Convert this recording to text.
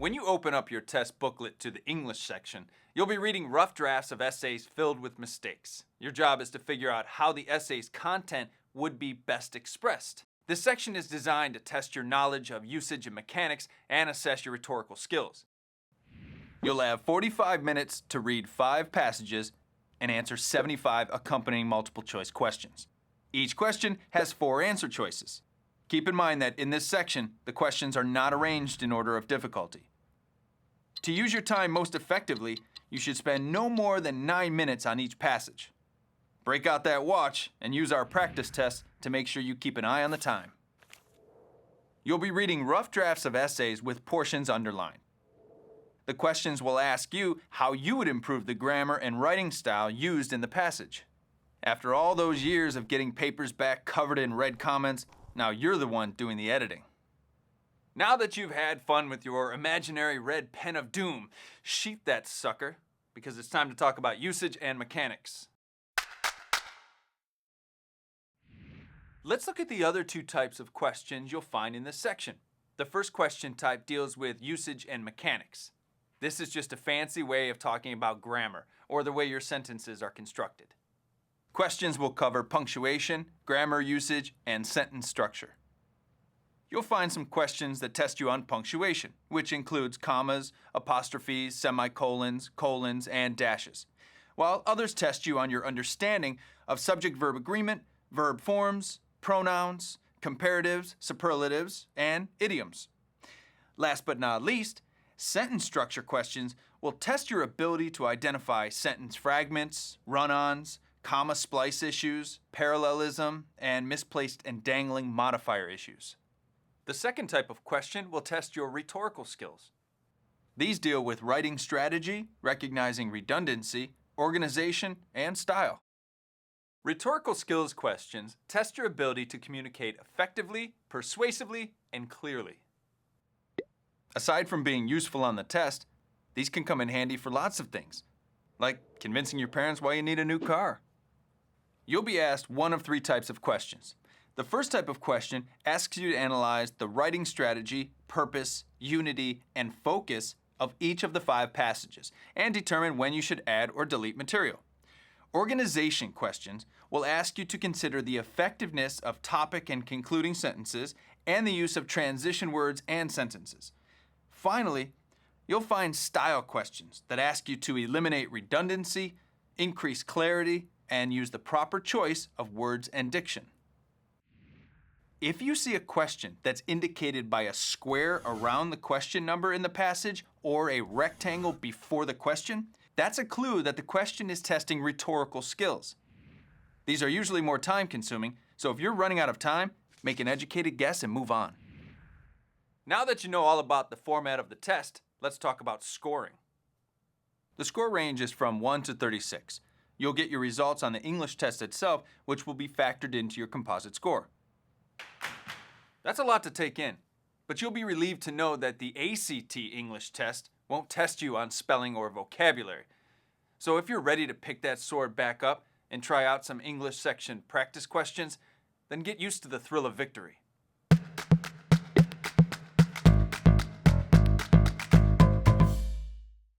When you open up your test booklet to the English section, you'll be reading rough drafts of essays filled with mistakes. Your job is to figure out how the essay's content would be best expressed. This section is designed to test your knowledge of usage and mechanics and assess your rhetorical skills. You'll have 45 minutes to read 5 passages and answer 75 accompanying multiple choice questions. Each question has 4 answer choices. Keep in mind that in this section, the questions are not arranged in order of difficulty. To use your time most effectively, you should spend no more than 9 minutes on each passage. Break out that watch and use our practice test to make sure you keep an eye on the time. You'll be reading rough drafts of essays with portions underlined. The questions will ask you how you would improve the grammar and writing style used in the passage. After all those years of getting papers back covered in red comments, now you're the one doing the editing. Now that you've had fun with your imaginary red pen of doom, sheath that sucker, because it's time to talk about usage and mechanics. Let's look at the other 2 types of questions you'll find in this section. The first question type deals with usage and mechanics. This is just a fancy way of talking about grammar, or the way your sentences are constructed. Questions will cover punctuation, grammar usage, and sentence structure. You'll find some questions that test you on punctuation, which includes commas, apostrophes, semicolons, colons, and dashes, while others test you on your understanding of subject-verb agreement, verb forms, pronouns, comparatives, superlatives, and idioms. Last but not least, sentence structure questions will test your ability to identify sentence fragments, run-ons, comma splice issues, parallelism, and misplaced and dangling modifier issues. The second type of question will test your rhetorical skills. These deal with writing strategy, recognizing redundancy, organization, and style. Rhetorical skills questions test your ability to communicate effectively, persuasively, and clearly. Aside from being useful on the test, these can come in handy for lots of things, like convincing your parents why you need a new car. You'll be asked one of 3 types of questions. The first type of question asks you to analyze the writing strategy, purpose, unity, and focus of each of the 5 passages and determine when you should add or delete material. Organization questions will ask you to consider the effectiveness of topic and concluding sentences and the use of transition words and sentences. Finally, you'll find style questions that ask you to eliminate redundancy, increase clarity, and use the proper choice of words and diction. If you see a question that's indicated by a square around the question number in the passage or a rectangle before the question, that's a clue that the question is testing rhetorical skills. These are usually more time-consuming, so if you're running out of time, make an educated guess and move on. Now that you know all about the format of the test, let's talk about scoring. The score range is from 1 to 36. You'll get your results on the English test itself, which will be factored into your composite score. That's a lot to take in, but you'll be relieved to know that the ACT English test won't test you on spelling or vocabulary. So if you're ready to pick that sword back up and try out some English section practice questions, then get used to the thrill of victory.